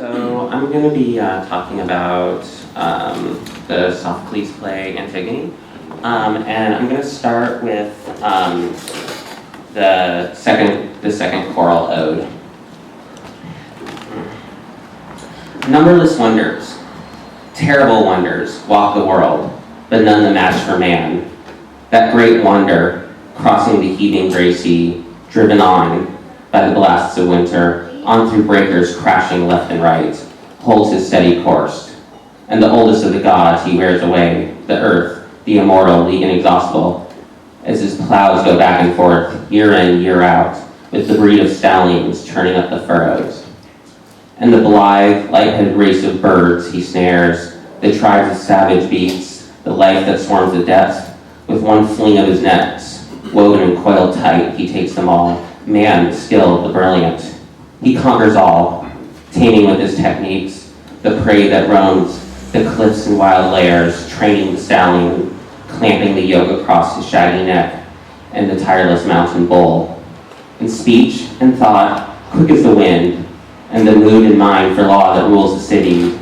So I'm going to be talking about the Sophocles play Antigone, and I'm going to start with the second choral ode. Numberless wonders, terrible wonders, walk the world, but none the match for man. That great wonder, crossing the heaving gray sea, driven on by the blasts of winter, on through breakers crashing left and right, holds his steady course. And the oldest of the gods he wears away, the earth, the immortal, the inexhaustible, as his plows go back and forth, year in, year out, with the breed of stallions turning up the furrows. And the blithe, light-headed race of birds he snares, the tribes of savage beasts, the life that swarms the depths, with one fling of his nets, woven and coiled tight, he takes them all, man, the skilled, the brilliant. He conquers all, taming with his techniques, the prey that roams the cliffs and wild lairs, training the stallion, clamping the yoke across his shaggy neck, and the tireless mountain bull. In speech and thought, quick as the wind, and the mood and mind for law that rules the city,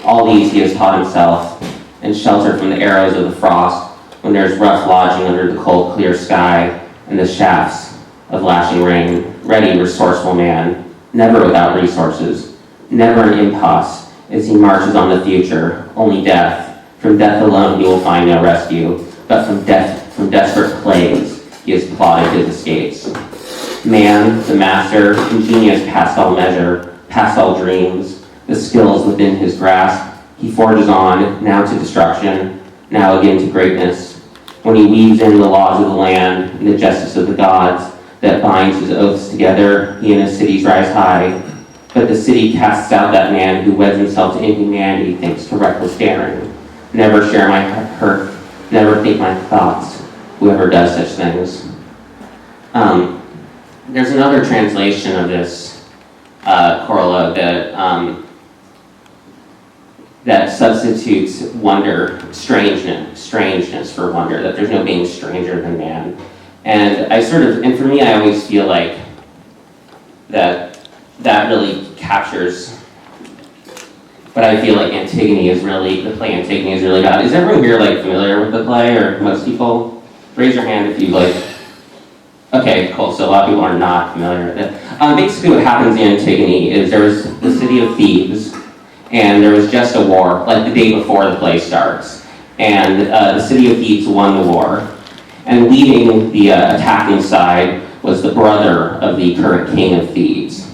all these he has taught himself, and sheltered from the arrows of the frost, when there's rough lodging under the cold, clear sky, and the shafts of lashing rain. Ready, resourceful man, never without resources, never an impasse as he marches on the future, only death. From death alone he will find no rescue, but from desperate plagues he has plotted his escapes. Man, the master, ingenious past all measure, past all dreams, the skills within his grasp, he forges on, now to destruction, now again to greatness, when he weaves in the laws of the land and the justice of the gods, that binds his oaths together, he and his cities rise high. But the city casts out that man who weds himself to inhumanity, thanks to reckless daring. Never share my hurt, never think my thoughts, whoever does such things. There's another translation of this choral ode that substitutes wonder, strangeness for wonder, that there's no being stranger than man. And and for me, I always feel like that really captures what I feel like the play Antigone is really about. Is everyone here familiar with the play, or most people? Raise your hand if you Okay, cool, so a lot of people are not familiar with it. Basically what happens in Antigone is there was the city of Thebes, and there was just a war, the day before the play starts. And the city of Thebes won the war. And leading the attacking side was the brother of the current king of Thebes.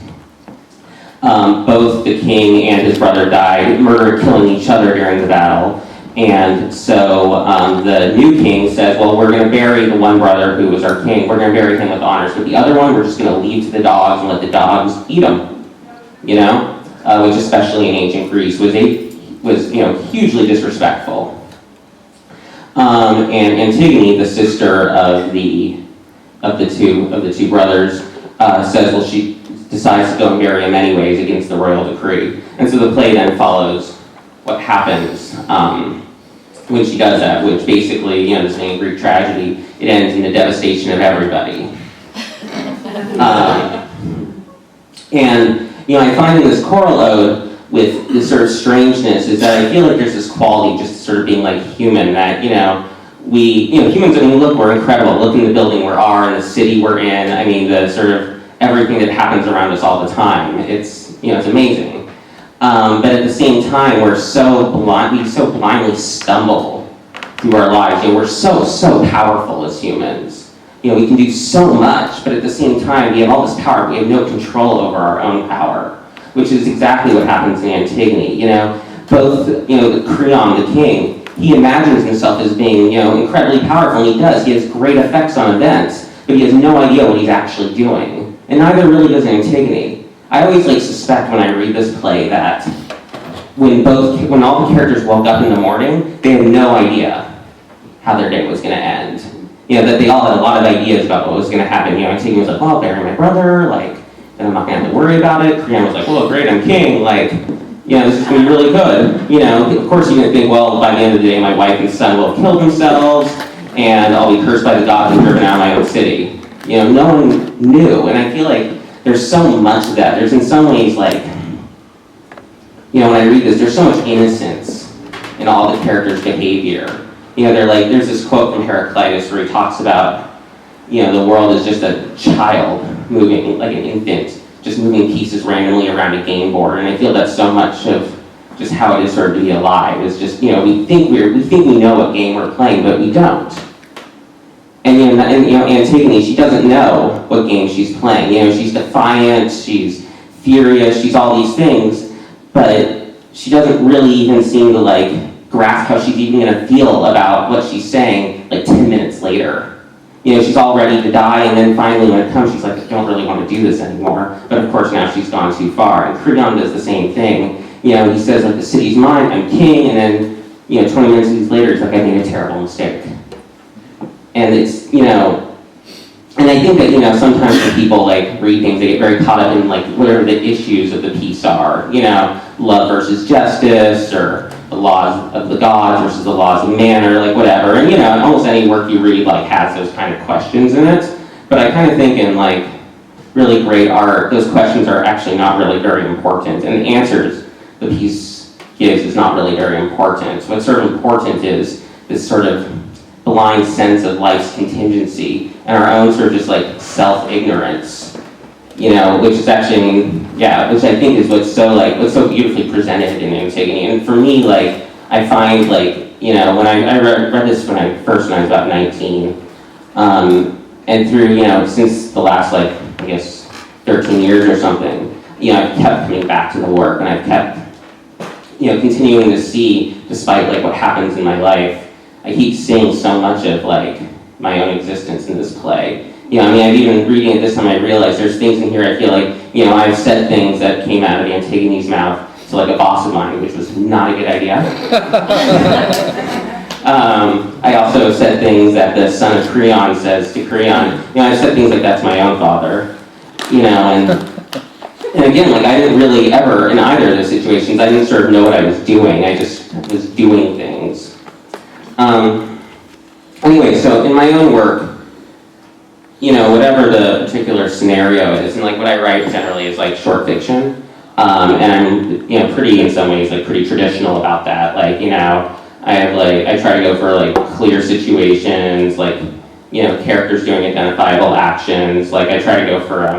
Both the king and his brother died, killing each other during the battle. And so the new king says, well, we're going to bury the one brother who was our king. We're going to bury him with honors. But the other one, we're just going to leave to the dogs and let the dogs eat him. Which especially in ancient Greece was hugely disrespectful. And Antigone, the sister of the two brothers, says, well, she decides to go and bury him anyways against the royal decree. And so the play then follows what happens when she does that, which basically, this being a Greek tragedy, it ends in the devastation of everybody. I find in this choral ode, with this sort of strangeness, is that I feel like there's this quality just sort of being human, that, humans, look, we're incredible. Look in the building we are, in the city we're in, the sort of everything that happens around us all the time. It's amazing. But at the same time, we so blindly stumble through our lives. We're so powerful as humans. We can do so much, but at the same time, we have all this power, but we have no control over our own power, which is exactly what happens in Antigone. Both, the Creon, the king, he imagines himself as being, incredibly powerful, and he does. He has great effects on events, but he has no idea what he's actually doing. And neither really does Antigone. I always suspect when I read this play that when all the characters woke up in the morning, they had no idea how their day was going to end. That they all had a lot of ideas about what was going to happen. Antigone was like, well, I'll bury my brother, then I'm not going to have to worry about it. Creon was like, well, great, I'm king, this is going to be really good. Of course you didn't think, well, by the end of the day, my wife and son will have killed themselves, and I'll be cursed by the gods and driven out of my own city. No one knew, and I feel like there's so much of that. There's in some ways when I read this, there's so much innocence in all the characters' behavior. There's this quote from Heraclitus where he talks about, the world is just a child moving, like an infant, just moving pieces randomly around a game board. And I feel that's so much of just how it is sort of to be alive. It's just, we think we know what game we're playing, but we don't. And Antigone, she doesn't know what game she's playing. She's defiant, she's furious, she's all these things, but she doesn't really even seem to grasp how she's even going to feel about what she's saying 10 minutes later. She's all ready to die, and then finally when it comes, she's like, I don't really want to do this anymore. But of course now she's gone too far. And Creon does the same thing. He says, the city's mine, I'm king, and then, 20 minutes later, he's like, I made a terrible mistake. And it's, and I think that, sometimes when people read things, they get very caught up in whatever the issues of the piece are, love versus justice, or the laws of the gods versus the laws of man, or whatever. And almost any work you read has those kind of questions in it. But I kind of think in really great art, those questions are actually not really very important, and the answers the piece gives is not really very important. What's sort of important is this sort of blind sense of life's contingency and our own sort of just self-ignorance, which is actually, which I think is what's so beautifully presented in Antigone. And for me, I find when I read this when I was about 19, and through, since the last 13 years or something, I've kept coming back to the work, and I've kept, continuing to see, despite what happens in my life, I keep seeing so much of my own existence in this play. I've even reading it this time, I realized there's things in here I feel I've said things that came out of Antigone's mouth to a boss of mine, which was not a good idea. I also said things that the son of Creon says to Creon. I've said things like that to my own father, and again, I didn't really ever, in either of those situations, I didn't sort of know what I was doing. I just was doing things. Anyway, so in my own work, whatever the particular scenario is, and what I write generally is short fiction, and I'm, pretty, in some ways, pretty traditional about that. I have I try to go for clear situations, characters doing identifiable actions. I try to go for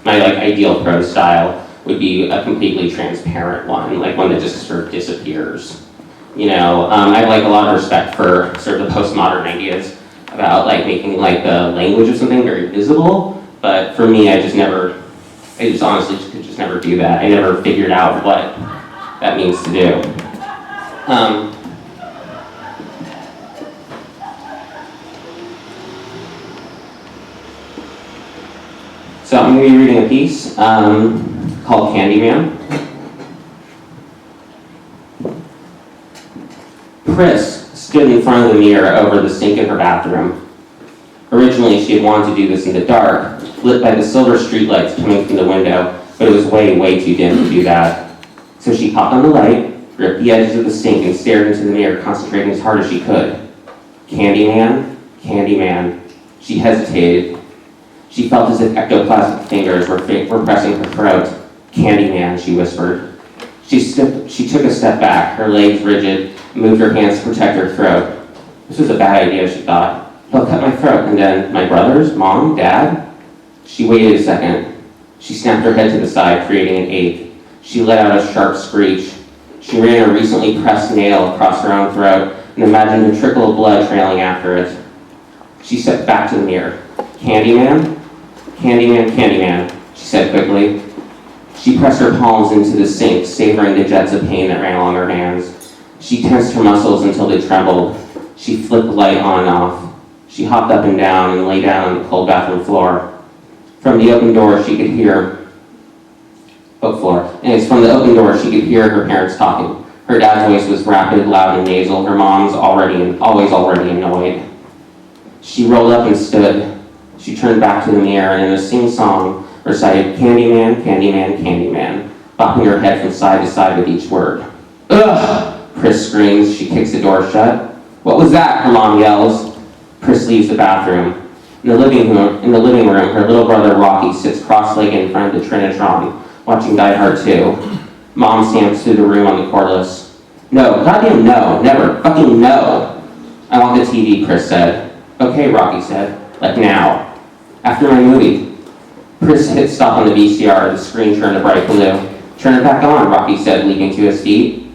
my ideal prose style would be a completely transparent one, one that just sort of disappears. I have a lot of respect for sort of the postmodern ideas about making the language of something very visible, but for me, I just honestly could just never do that. I never figured out what that means to do. So I'm going to be reading a piece called Candyman. Pris stood in front of the mirror over the sink in her bathroom. Originally, she had wanted to do this in the dark, lit by the silver streetlights coming from the window, but it was way, way too dim to do that. So she popped on the light, gripped the edges of the sink, and stared into the mirror, concentrating as hard as she could. Candyman, Candyman. She hesitated. She felt as if ectoplasmic fingers were pressing her throat. Candyman, she whispered. She took a step back, her legs rigid, and moved her hands to protect her throat. This was a bad idea, she thought. He'll cut my throat, and then my brothers, mom, dad? She waited a second. She snapped her head to the side, creating an ache. She let out a sharp screech. She ran a recently pressed nail across her own throat and imagined a trickle of blood trailing after it. She stepped back to the mirror. Candyman? Candyman, Candyman, she said quickly. She pressed her palms into the sink, savoring the jets of pain that ran along her hands. She tensed her muscles until they trembled. She flipped the light on and off. She hopped up and down and lay down on the cold bathroom floor. From the open door, she could hear... from the open door, she could hear her parents talking. Her dad's voice was rapid, loud, and nasal. Her mom's always already annoyed. She rolled up and stood. She turned back to the mirror and in a sing-song recited Candyman, Candyman, Candyman, bopping her head from side to side with each word. Ugh! Pris screams. She kicks the door shut. What was that? Her mom yells. Pris leaves the bathroom. In the living room, her little brother Rocky sits cross-legged in front of the Trinitron, watching Die Hard 2. Mom stamps through the room on the cordless. No, goddamn no, never, fucking no. I want the TV, Chris said. Okay, Rocky said, like now. After my movie. Chris hit stop on the VCR, the screen turned a bright blue. Turn it back on, Rocky said, leaping to his feet.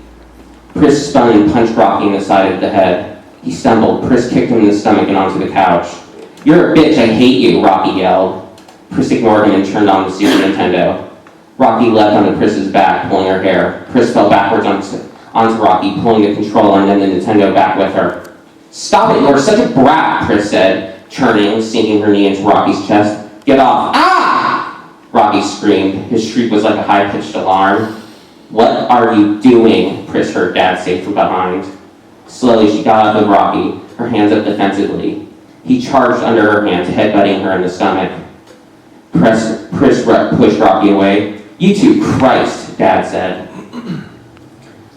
Chris spun and punched Rocky in the side of the head. He stumbled. Chris kicked him in the stomach and onto the couch. You're a bitch, I hate you, Rocky yelled. Chris ignored him and turned on the Super Nintendo. Rocky leapt onto Chris's back, pulling her hair. Chris fell backwards onto Rocky, pulling the controller and then the Nintendo back with her. Stop it, you're such a brat, Chris said, turning, sinking her knee into Rocky's chest. Get off. Ah! Rocky screamed. His shriek was like a high-pitched alarm. What are you doing? Chris heard Dad say from behind. Slowly, she got up with Rocky, her hands up defensively. He charged under her hands, headbutting her in the stomach. Chris pushed Rocky away. You two, Christ, Dad said.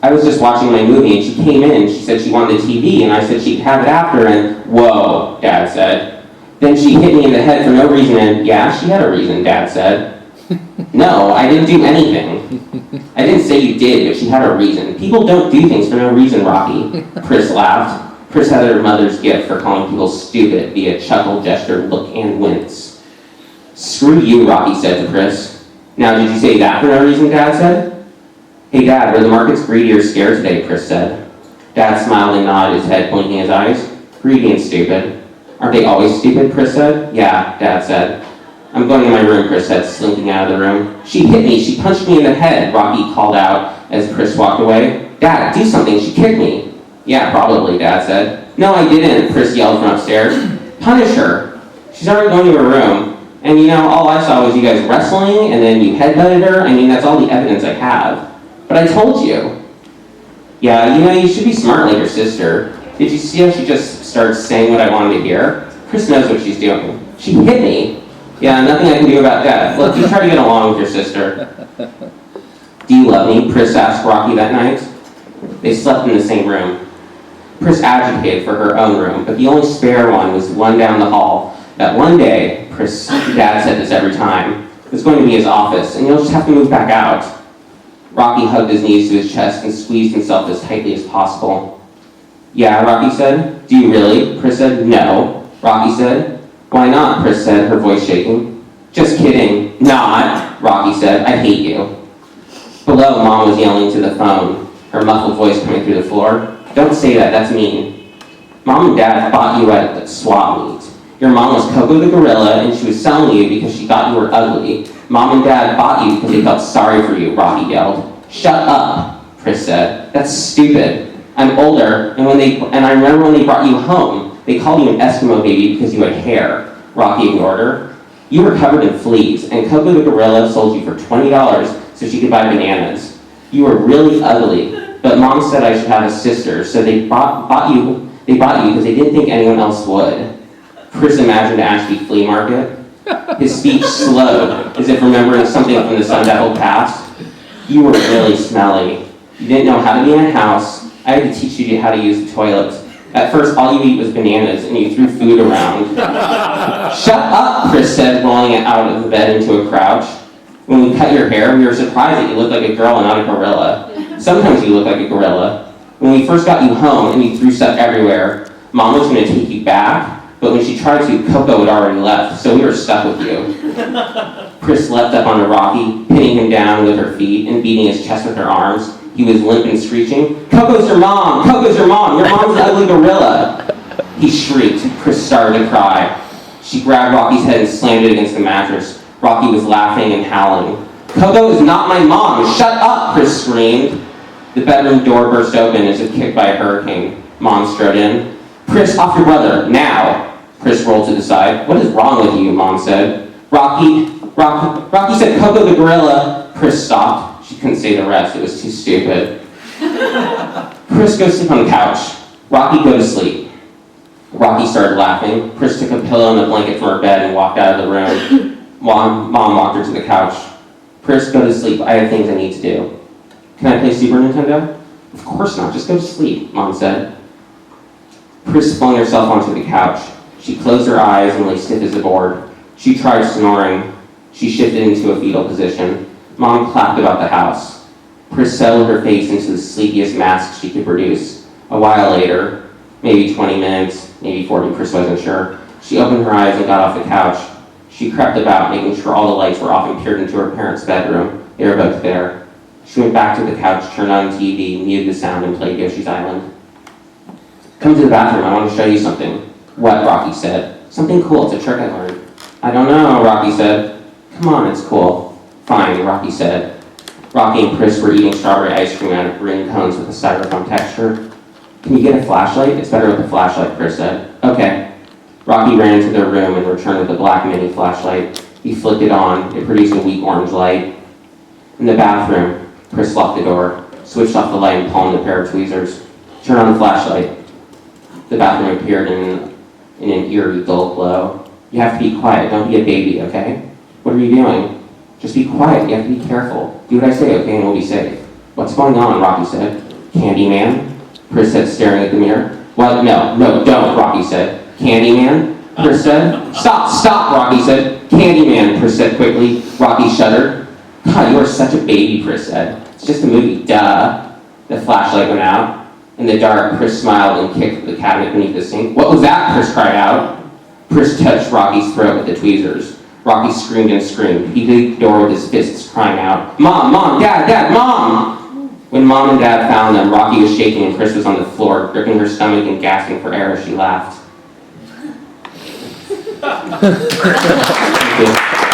I was just watching my movie and she came in and she said she wanted the TV and I said she'd have it after and whoa, Dad said. Then she hit me in the head for no reason and yeah, she had a reason, Dad said. No, I didn't do anything. I didn't say you did, but she had a reason. People don't do things for no reason, Rocky. Chris laughed. Chris had her mother's gift for calling people stupid via chuckle, gesture, look, and wince. Screw you, Rocky said to Chris. Now, did you say that for no reason, Dad said? Hey, Dad, were the markets greedy or scared today, Chris said. Dad smiled and nodded his head, blinking his eyes. Greedy and stupid. Aren't they always stupid, Chris said. Yeah, Dad said. I'm going to my room, Chris said, slinking out of the room. She hit me, she punched me in the head, Rocky called out as Chris walked away. Dad, do something, she kicked me. Yeah, probably, Dad said. No, I didn't, Chris yelled from upstairs. Punish her. She's already going to her room. And you know, all I saw was you guys wrestling, and then you headbutted her. I mean, that's all the evidence I have. But I told you. Yeah, you know, you should be smart like your sister. Did you see how she just started saying what I wanted to hear? Chris knows what she's doing. She hit me. Yeah, nothing I can do about that. Look, just try to get along with your sister. Do you love me? Chris asked Rocky that night. They slept in the same room. Chris agitated for her own room, but the only spare one was the one down the hall. That one day, Chris' dad said this every time, it was going to be his office, and you'll just have to move back out. Rocky hugged his knees to his chest and squeezed himself as tightly as possible. Yeah, Rocky said. Do you really? Chris said. No. Rocky said. Why not? Chris said, her voice shaking. Just kidding. Not, Rocky said. I hate you. Below, Mom was yelling to the phone, her muffled voice coming through the floor. Don't say that, that's mean. Mom and Dad bought you at the swap meet. Your mom was Coco the gorilla, and she was selling you because she thought you were ugly. Mom and Dad bought you because they felt sorry for you, Rocky yelled. Shut up, Chris said. That's stupid. I'm older, and I remember when they brought you home, they called you an Eskimo baby because you had hair. Rocky ignored her. You were covered in fleas, and Coco the gorilla sold you for $20 so she could buy bananas. You were really ugly, but Mom said I should have a sister, so they bought you because they didn't think anyone else would. Chris imagined Ashby Flea Market. His speech slowed, as if remembering something from the sun-dappled past. You were really smelly. You didn't know how to be in a house. I had to teach you how to use the toilet. At first, all you eat was bananas, and you threw food around. Shut up, Chris said, rolling out of the bed into a crouch. When we cut your hair, we were surprised that you looked like a girl and not a gorilla. Sometimes you look like a gorilla. When we first got you home and you threw stuff everywhere, Mom was going to take you back. But when she tried to, Coco had already left, so we were stuck with you. Chris leapt up onto Rocky, pinning him down with her feet and beating his chest with her arms. He was limp and screeching, Coco's your mom! Coco's your mom! Your mom's an ugly gorilla! He shrieked. Chris started to cry. She grabbed Rocky's head and slammed it against the mattress. Rocky was laughing and howling. Coco is not my mom! Shut up! Chris screamed. The bedroom door burst open as if kicked by a hurricane. Mom strode in. Chris, off your brother, now! Chris rolled to the side. What is wrong with you, Mom said. Rocky said Coco the gorilla. Chris stopped. She couldn't say the rest. It was too stupid. Chris, go sleep on the couch. Rocky, go to sleep. Rocky started laughing. Chris took a pillow and a blanket from her bed and walked out of the room. Mom walked her to the couch. Chris, go to sleep. I have things I need to do. Can I play Super Nintendo? Of course not. Just go to sleep, Mom said. Chris flung herself onto the couch. She closed her eyes and lay stiff as a board. She tried snoring. She shifted into a fetal position. Mom clapped about the house. Pris settled her face into the sleepiest mask she could produce. A while later, maybe 20 minutes, maybe 40, Pris wasn't sure, she opened her eyes and got off the couch. She crept about, making sure all the lights were off, and peered into her parents' bedroom. They were both there. She went back to the couch, turned on TV, muted the sound, and played Yoshi's Island. Come to the bathroom, I want to show you something. What? Rocky said. Something cool, it's a trick I learned. I don't know, Rocky said. Come on, it's cool. Fine, Rocky said. Rocky and Pris were eating strawberry ice cream out of green cones with a styrofoam texture. Can you get a flashlight? It's better with a flashlight, Pris said. Okay. Rocky ran into their room and returned with a black mini flashlight. He flicked it on. It produced a weak orange light. In the bathroom, Pris locked the door, switched off the light, and palmed a pair of tweezers. Turn on the flashlight. The bathroom appeared in an eerie, dull glow. You have to be quiet. Don't be a baby, okay? What are you doing? Just be quiet. You have to be careful. Do what I say, okay, and we'll be safe. What's going on? Rocky said. Candyman? Pris said, staring at the mirror. What? No, don't, Rocky said. Candyman? Pris said. Stop, Rocky said. Candyman, Pris said quickly. Rocky shuddered. God, you are such a baby, Pris said. It's just a movie, duh. The flashlight went out. In the dark, Pris smiled and kicked the cabinet beneath the sink. What was that? Pris cried out. Pris touched Rocky's throat with the tweezers. Rocky screamed and screamed. He beat the door with his fists, crying out, Mom, Dad, Mom! When Mom and Dad found them, Rocky was shaking and Pris was on the floor, gripping her stomach and gasping for air as she laughed. Thank you.